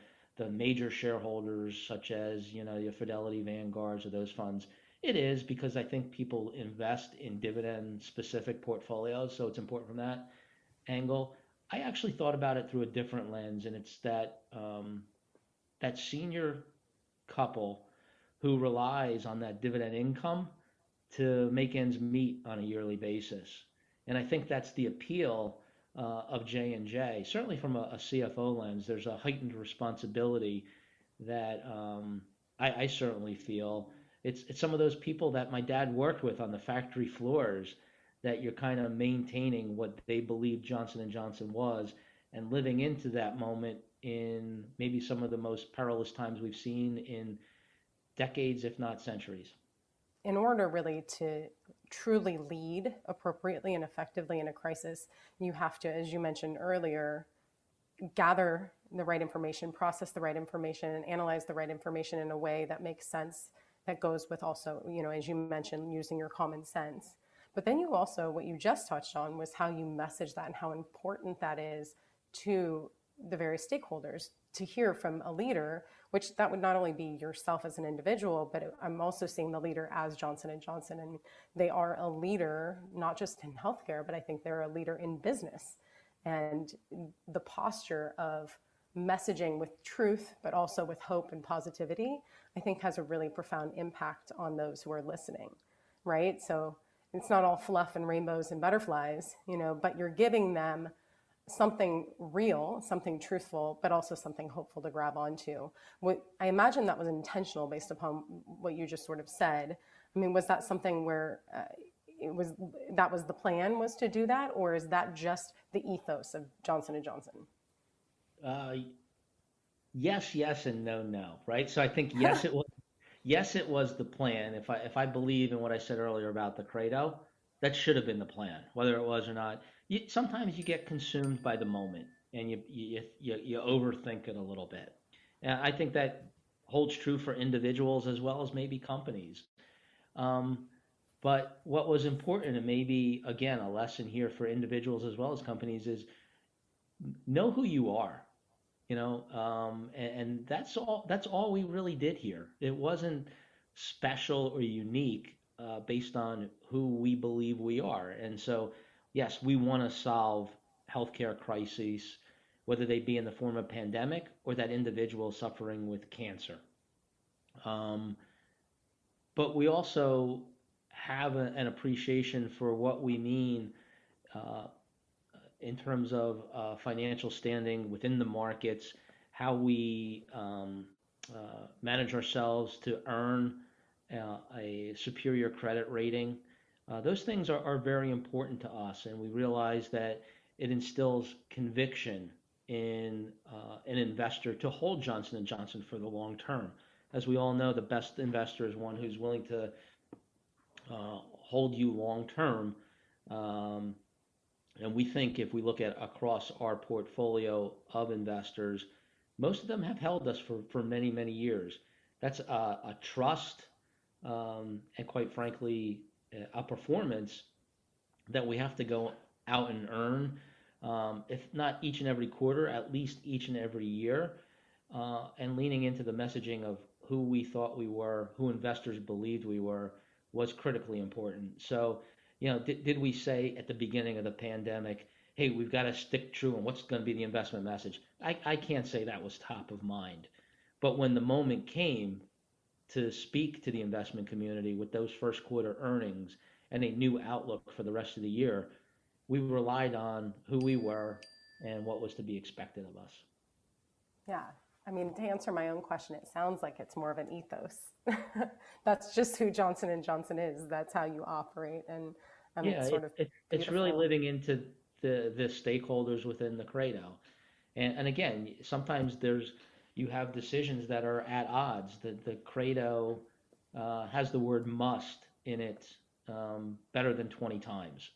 major shareholders such as, your Fidelity, Vanguards, or those funds? It is, because I think people invest in dividend-specific portfolios, so it's important from that angle. I actually thought about it through a different lens, and it's that that senior couple who relies on that dividend income to make ends meet on a yearly basis. And I think that's the appeal of J&J. Certainly from a CFO lens, there's a heightened responsibility that I certainly feel. It's some of those people that my dad worked with on the factory floors that you're kind of maintaining what they believe Johnson & Johnson was and living into that moment in maybe some of the most perilous times we've seen in decades, if not centuries. In order really to truly lead appropriately and effectively in a crisis, you have to, as you mentioned earlier, gather the right information, process the right information, and analyze the right information in a way that makes sense, that goes with also, as you mentioned, using your common sense. But then you also, what you just touched on was how you message that and how important that is to the various stakeholders to hear from a leader, which that would not only be yourself as an individual, but I'm also seeing the leader as Johnson & Johnson. And they are a leader, not just in healthcare, but I think they're a leader in business. And the posture of messaging with truth, but also with hope and positivity, I think has a really profound impact on those who are listening, right? So it's not all fluff and rainbows and butterflies, but you're giving them something real, something truthful, but also something hopeful to grab onto. I imagine that was intentional based upon what you just sort of said. I mean, was that something where that was the plan, was to do that, or is that just the ethos of Johnson & Johnson? Yes, and no, right? So I think yes, it was. Yes, it was the plan. If I believe in what I said earlier about the credo, that should have been the plan, whether it was or not. Sometimes you get consumed by the moment and you overthink it a little bit. And I think that holds true for individuals as well as maybe companies. But what was important, and maybe again a lesson here for individuals as well as companies, is know who you are. And that's all we really did here. It wasn't special or unique based on who we believe we are. And so, yes, we want to solve healthcare crises, whether they be in the form of pandemic or that individual suffering with cancer. But we also have an appreciation for what we mean in terms of financial standing within the markets, how we manage ourselves to earn a superior credit rating. Those things are very important to us, and we realize that it instills conviction in an investor to hold Johnson & Johnson for the long term. As we all know, the best investor is one who's willing to hold you long term. And we think if we look at across our portfolio of investors, most of them have held us for many, many years. That's a trust and quite frankly, a performance that we have to go out and earn, if not each and every quarter, at least each and every year, and leaning into the messaging of who we thought we were, who investors believed we were, was critically important. So, did we say at the beginning of the pandemic, hey, we've got to stick true and what's going to be the investment message? I can't say that was top of mind. But when the moment came to speak to the investment community with those first quarter earnings and a new outlook for the rest of the year, we relied on who we were and what was to be expected of us. Yeah. I mean, to answer my own question, it sounds like it's more of an ethos. That's just who Johnson & Johnson is. That's how you operate. And it's sort of it's really living into the stakeholders within the credo. And again, sometimes you have decisions that are at odds. The credo has the word must in it better than 20 times.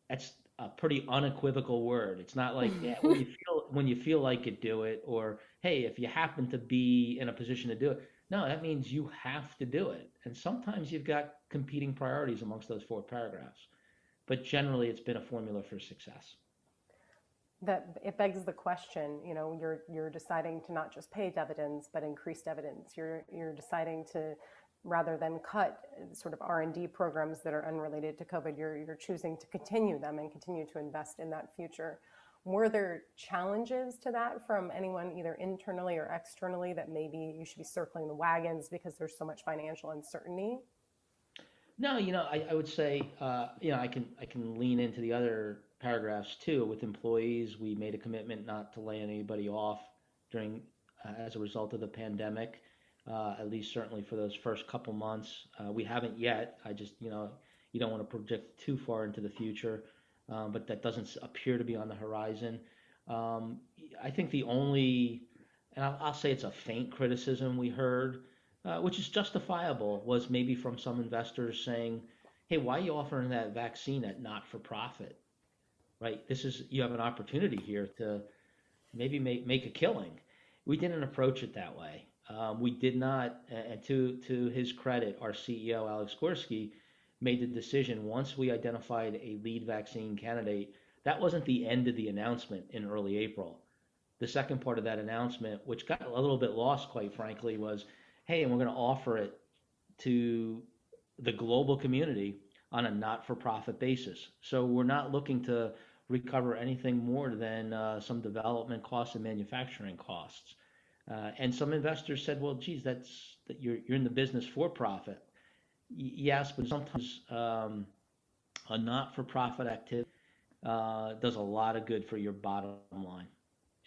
That's a pretty unequivocal word. It's not like, yeah, when you feel like it, do it, or hey, if you happen to be in a position to do it. No, that means you have to do it. And sometimes you've got competing priorities amongst those 4 paragraphs. But generally, it's been a formula for success. That it begs the question, you're deciding to not just pay dividends, but increase dividends. You're deciding to, rather than cut sort of R&D programs that are unrelated to COVID, you're choosing to continue them and continue to invest in that future. Were there challenges to that from anyone, either internally or externally, that maybe you should be circling the wagons because there's so much financial uncertainty? No, I would say, I can lean into the other paragraphs too. With employees, we made a commitment not to lay anybody off as a result of the pandemic. At least certainly for those first couple months. We haven't yet. I just, You don't want to project too far into the future, but that doesn't appear to be on the horizon. I think the only, and I'll say it's a faint criticism we heard, which is justifiable, was maybe from some investors saying, "Hey, why are you offering that vaccine at not for profit?" Right? You have an opportunity here to maybe make a killing. We didn't approach it that way. We did not, and to his credit, our CEO Alex Gorski made the decision once we identified a lead vaccine candidate. That wasn't the end of the announcement in early April. The second part of that announcement, which got a little bit lost, quite frankly, was, hey, and we're going to offer it to the global community on a not-for-profit basis. So we're not looking to recover anything more than some development costs and manufacturing costs. And some investors said, well, geez, that you're in the business for profit. Yes, but sometimes a not-for-profit activity does a lot of good for your bottom line.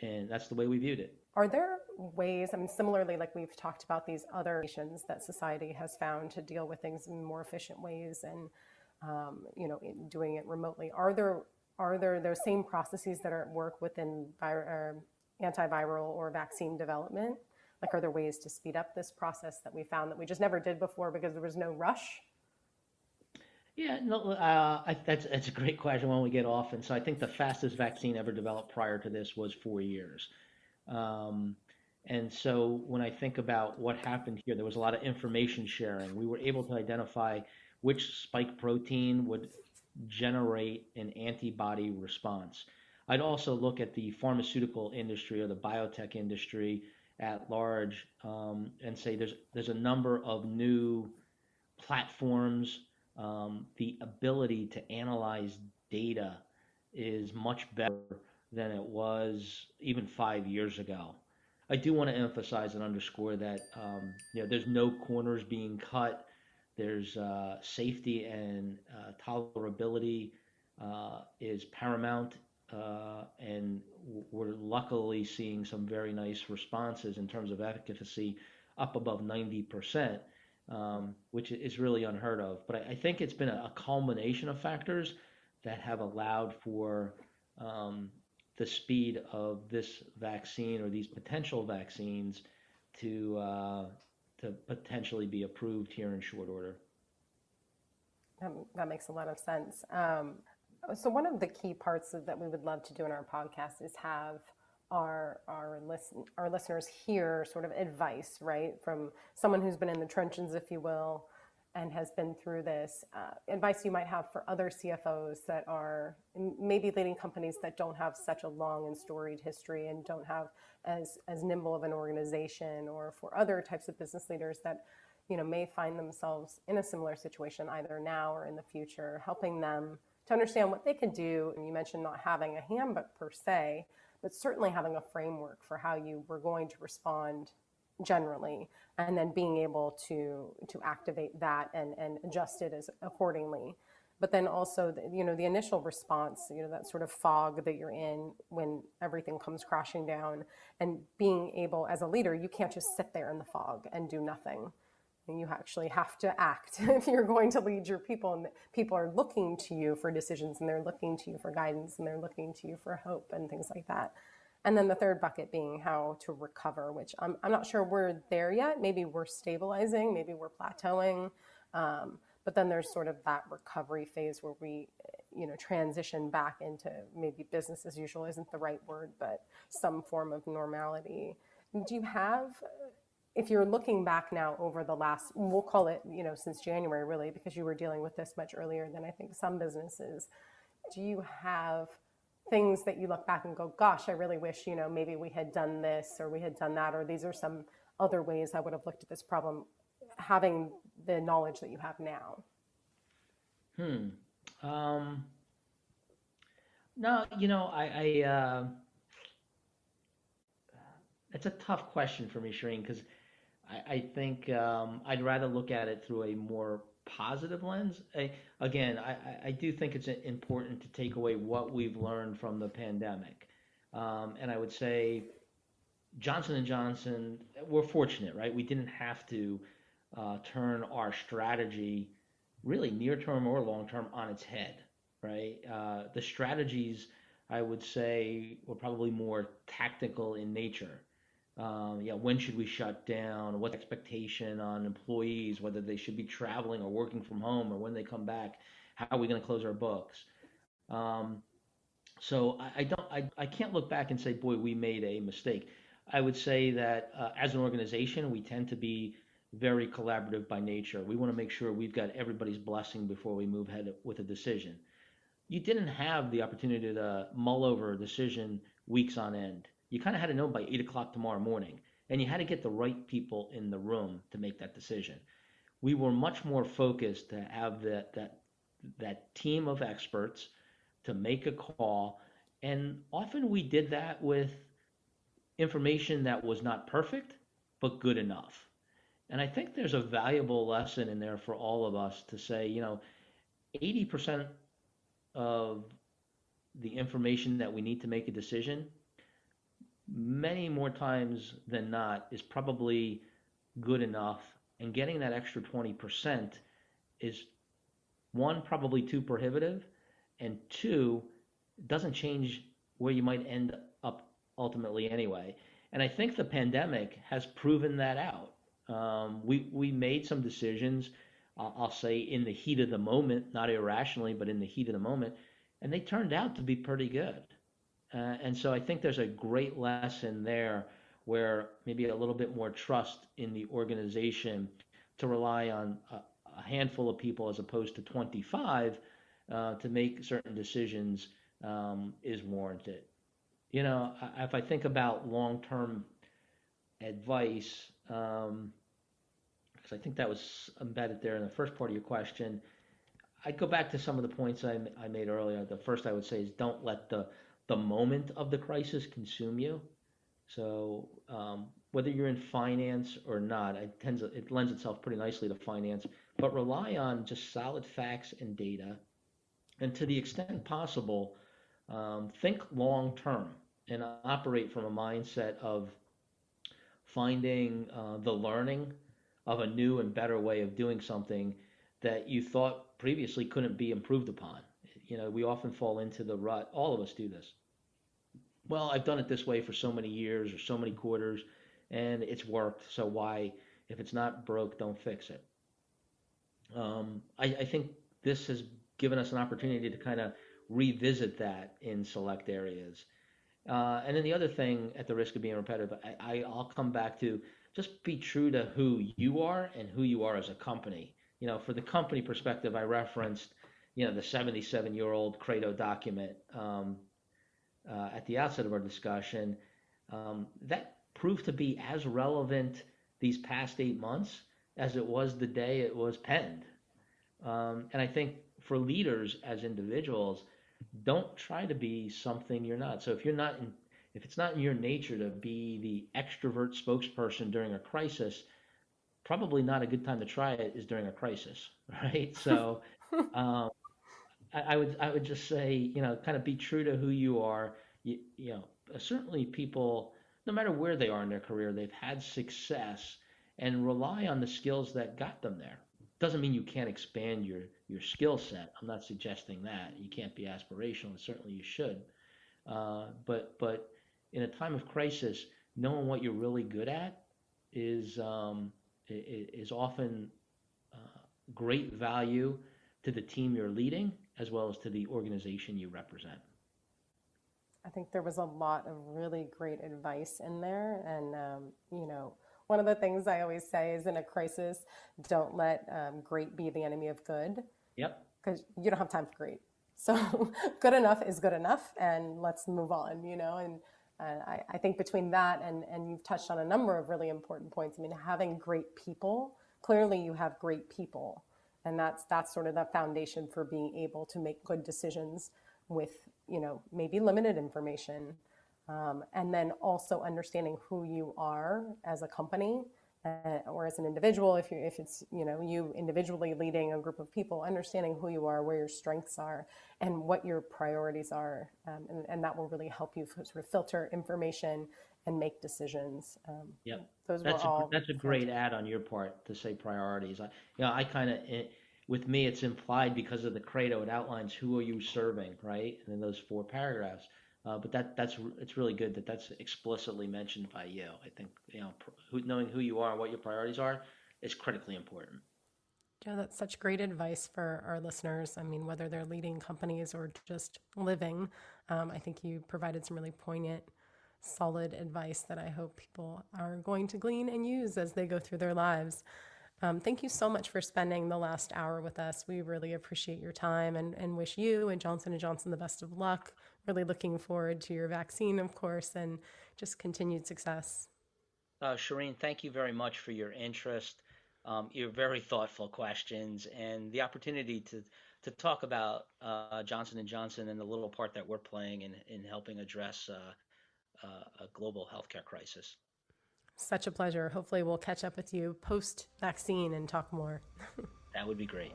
And that's the way we viewed it. Are there ways, I mean, similarly, like we've talked about these other nations that society has found to deal with things in more efficient ways and, doing it remotely. Are there those same processes that are at work within antiviral or vaccine development? Like, are there ways to speed up this process that we found that we just never did before because there was no rush? Yeah, no, that's a great question, one we get often. So I think the fastest vaccine ever developed prior to this was 4 years. And so when I think about what happened here, there was a lot of information sharing. We were able to identify which spike protein would generate an antibody response. I'd also look at the pharmaceutical industry or the biotech industry at large, and say there's a number of new platforms. The ability to analyze data is much better than it was even 5 years ago. I do want to emphasize and underscore that there's no corners being cut. There's safety and tolerability is paramount, and we're luckily seeing some very nice responses in terms of efficacy up above 90%. Which is really unheard of. But I think it's been a culmination of factors that have allowed for the speed of this vaccine or these potential vaccines to potentially be approved here in short order. That makes a lot of sense. So one of the key parts that we would love to do in our podcast is have our listeners hear sort of advice, right, from someone who's been in the trenches, if you will, and has been through this. Advice you might have for other CFOs that are maybe leading companies that don't have such a long and storied history and don't have as nimble of an organization, or for other types of business leaders that may find themselves in a similar situation either now or in the future, helping them to understand what they could do. And you mentioned not having a handbook per se, but certainly having a framework for how you were going to respond generally, and then being able to activate that and adjust it as accordingly. But then also, the initial response, that sort of fog that you're in when everything comes crashing down, and being able, as a leader, you can't just sit there in the fog and do nothing. And you actually have to act if you're going to lead your people, and people are looking to you for decisions, and they're looking to you for guidance, and they're looking to you for hope and things like that. And then the third bucket being how to recover, which I'm not sure we're there yet. Maybe we're stabilizing, maybe we're plateauing. But then there's sort of that recovery phase where we, transition back into maybe business as usual isn't the right word, but some form of normality. Do you have, if you're looking back now over the last, we'll call it, since January really, because you were dealing with this much earlier than I think some businesses, do you have things that you look back and go, gosh, I really wish, maybe we had done this or we had done that, or these are some other ways I would have looked at this problem, having the knowledge that you have now? No, it's a tough question for me, Shireen, because I think I'd rather look at it through a more positive lens. I do think it's important to take away what we've learned from the pandemic. And I would say Johnson & Johnson, we're fortunate, right? We didn't have to turn our strategy really near term or long term on its head, right? The strategies, I would say, were probably more tactical in nature. When should we shut down? What's the expectation on employees, whether they should be traveling or working from home or when they come back? How are we going to close our books? Um, I can't look back and say, boy, we made a mistake. I would say that as an organization, we tend to be very collaborative by nature. We want to make sure we've got everybody's blessing before we move ahead with a decision. You didn't have the opportunity to mull over a decision weeks on end. You kind of had to know by 8 o'clock tomorrow morning, and you had to get the right people in the room to make that decision. We were much more focused to have that team of experts to make a call, and often we did that with information that was not perfect, but good enough. And I think there's a valuable lesson in there for all of us to say, 80% of the information that we need to make a decision, many more times than not, is probably good enough. And getting that extra 20% is, one, probably too prohibitive, and two, doesn't change where you might end up ultimately anyway. And I think the pandemic has proven that out. We made some decisions, I'll say, in the heat of the moment, not irrationally, but in the heat of the moment, and they turned out to be pretty good. And so I think there's a great lesson there where maybe a little bit more trust in the organization to rely on a handful of people as opposed to 25 to make certain decisions is warranted. If I think about long-term advice, because I think that was embedded there in the first part of your question, I'd go back to some of the points I made earlier. The first I would say is don't let the moment of the crisis consume you. So whether you're in finance or not, it lends itself pretty nicely to finance, but rely on just solid facts and data. And to the extent possible, think long term and operate from a mindset of finding the learning of a new and better way of doing something that you thought previously couldn't be improved upon. We often fall into the rut. All of us do this. Well, I've done it this way for so many years or so many quarters, and it's worked. So why, if it's not broke, don't fix it? I think this has given us an opportunity to kind of revisit that in select areas. And then the other thing, at the risk of being repetitive, I'll come back to just be true to who you are and who you are as a company. For the company perspective, I referenced, the 77-year-old Credo document at the outset of our discussion. That proved to be as relevant these past 8 months as it was the day it was penned. And I think for leaders as individuals, don't try to be something you're not. So if it's not in your nature to be the extrovert spokesperson during a crisis, probably not a good time to try it is during a crisis, right? So I would just say, kind of be true to who you are. Certainly people, no matter where they are in their career, they've had success, and rely on the skills that got them there. Doesn't mean you can't expand your skill set. I'm not suggesting that. You can't be aspirational, and certainly you should. But in a time of crisis, knowing what you're really good at is often great value to the team you're leading as well as to the organization you represent. I think there was a lot of really great advice in there. And, one of the things I always say is in a crisis, don't let great be the enemy of good. Yep. Because you don't have time for great. So good enough is good enough, and let's move on, and I think between that and you've touched on a number of really important points. I mean, having great people, clearly you have great people, and that's sort of the foundation for being able to make good decisions with, maybe limited information. And then also understanding who you are as a company or as an individual, if it's you individually leading a group of people, understanding who you are, where your strengths are, and what your priorities are, and that will really help you sort of filter information and make decisions. Yep. Those That's were all. That's a great add on your part to say priorities. I kind of with me, it's implied because of the credo. It outlines who are you serving, right? And in those 4 paragraphs. But it's really good that that's explicitly mentioned by you. I think knowing who you are and what your priorities are is critically important. Joe, that's such great advice for our listeners. I mean, whether they're leading companies or just living, I think you provided some really poignant, solid advice that I hope people are going to glean and use as they go through their lives. Thank you so much for spending the last hour with us. We really appreciate your time and wish you and Johnson & Johnson the best of luck. Really looking forward to your vaccine, of course, and just continued success. Shireen, thank you very much for your interest, your very thoughtful questions, and the opportunity to talk about Johnson & Johnson and the little part that we're playing in helping address a global healthcare crisis. Such a pleasure. Hopefully we'll catch up with you post-vaccine and talk more. That would be great.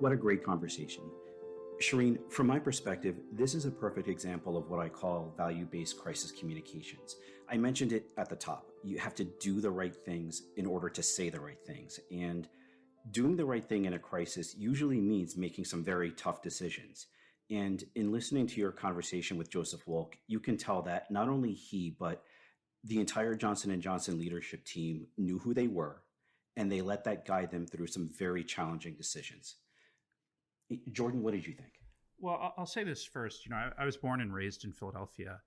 What a great conversation. Shireen, from my perspective, this is a perfect example of what I call value-based crisis communications. I mentioned it at the top. You have to do the right things in order to say the right things. And doing the right thing in a crisis usually means making some very tough decisions. And in listening to your conversation with Joseph Wolk, you can tell that not only he, but the entire Johnson & Johnson leadership team knew who they were, and they let that guide them through some very challenging decisions. Jordan, what did you think? Well, I'll say this first. I was born and raised in Philadelphia,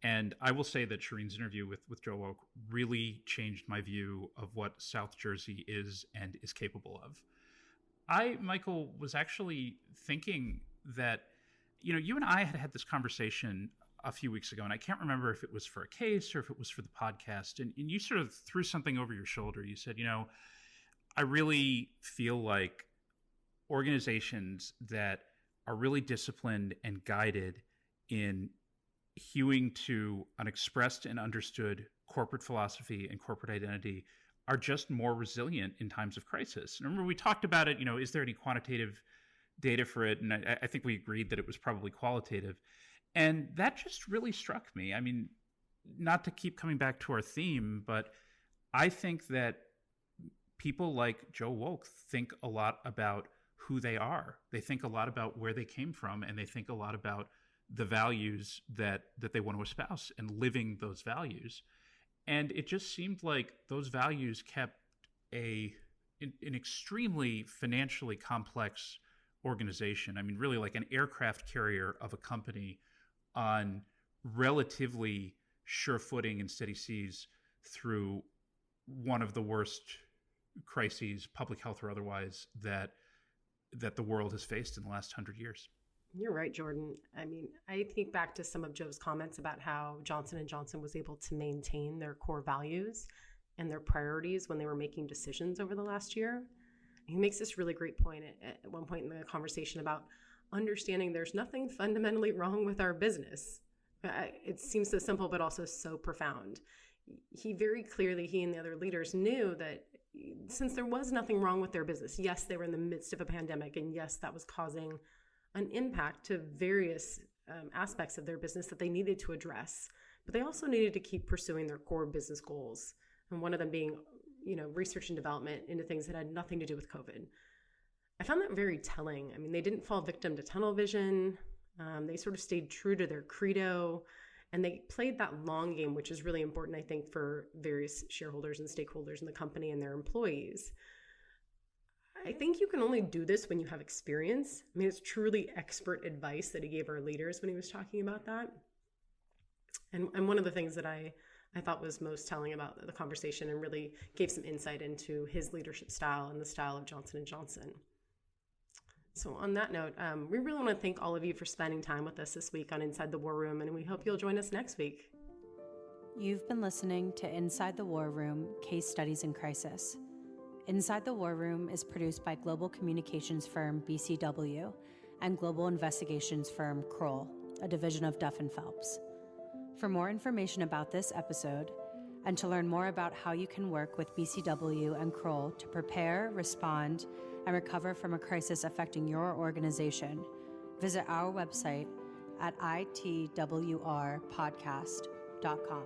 and I will say that Shireen's interview with Joe Wolk really changed my view of what South Jersey is and is capable of. Michael, was actually thinking that, you and I had this conversation a few weeks ago, and I can't remember if it was for a case or if it was for the podcast, and you sort of threw something over your shoulder. You said, I really feel like organizations that are really disciplined and guided in hewing to an expressed and understood corporate philosophy and corporate identity are just more resilient in times of crisis. And remember, we talked about it, is there any quantitative data for it? And I think we agreed that it was probably qualitative. And that just really struck me. I mean, not to keep coming back to our theme, but I think that people like Joe Wolk think a lot about who they are. They think a lot about where they came from, and they think a lot about the values that they want to espouse and living those values. And it just seemed like those values kept an extremely financially complex organization. I mean, really like an aircraft carrier of a company on relatively sure footing and steady seas through one of the worst crises, public health or otherwise, that the world has faced in the last 100 years. You're right, Jordan. I mean, I think back to some of Joe's comments about how Johnson & Johnson was able to maintain their core values and their priorities when they were making decisions over the last year. He makes this really great point at one point in the conversation about understanding there's nothing fundamentally wrong with our business. It seems so simple, but also so profound. He and the other leaders knew that since there was nothing wrong with their business, yes, they were in the midst of a pandemic, and yes, that was causing an impact to various aspects of their business that they needed to address. But they also needed to keep pursuing their core business goals, and one of them being, research and development into things that had nothing to do with COVID. I found that very telling. I mean, they didn't fall victim to tunnel vision. They sort of stayed true to their credo, and they played that long game, which is really important, I think, for various shareholders and stakeholders in the company and their employees. I think you can only do this when you have experience. I mean, it's truly expert advice that he gave our leaders when he was talking about that. And one of the things that I thought was most telling about the conversation and really gave some insight into his leadership style and the style of Johnson & Johnson. So on that note, we really want to thank all of you for spending time with us this week on Inside the War Room, and we hope you'll join us next week. You've been listening to Inside the War Room, Case Studies in Crisis. Inside the War Room is produced by global communications firm BCW and global investigations firm Kroll, a division of Duff & Phelps. For more information about this episode, and to learn more about how you can work with BCW and Kroll to prepare, respond, and recover from a crisis affecting your organization, visit our website at itwrpodcast.com.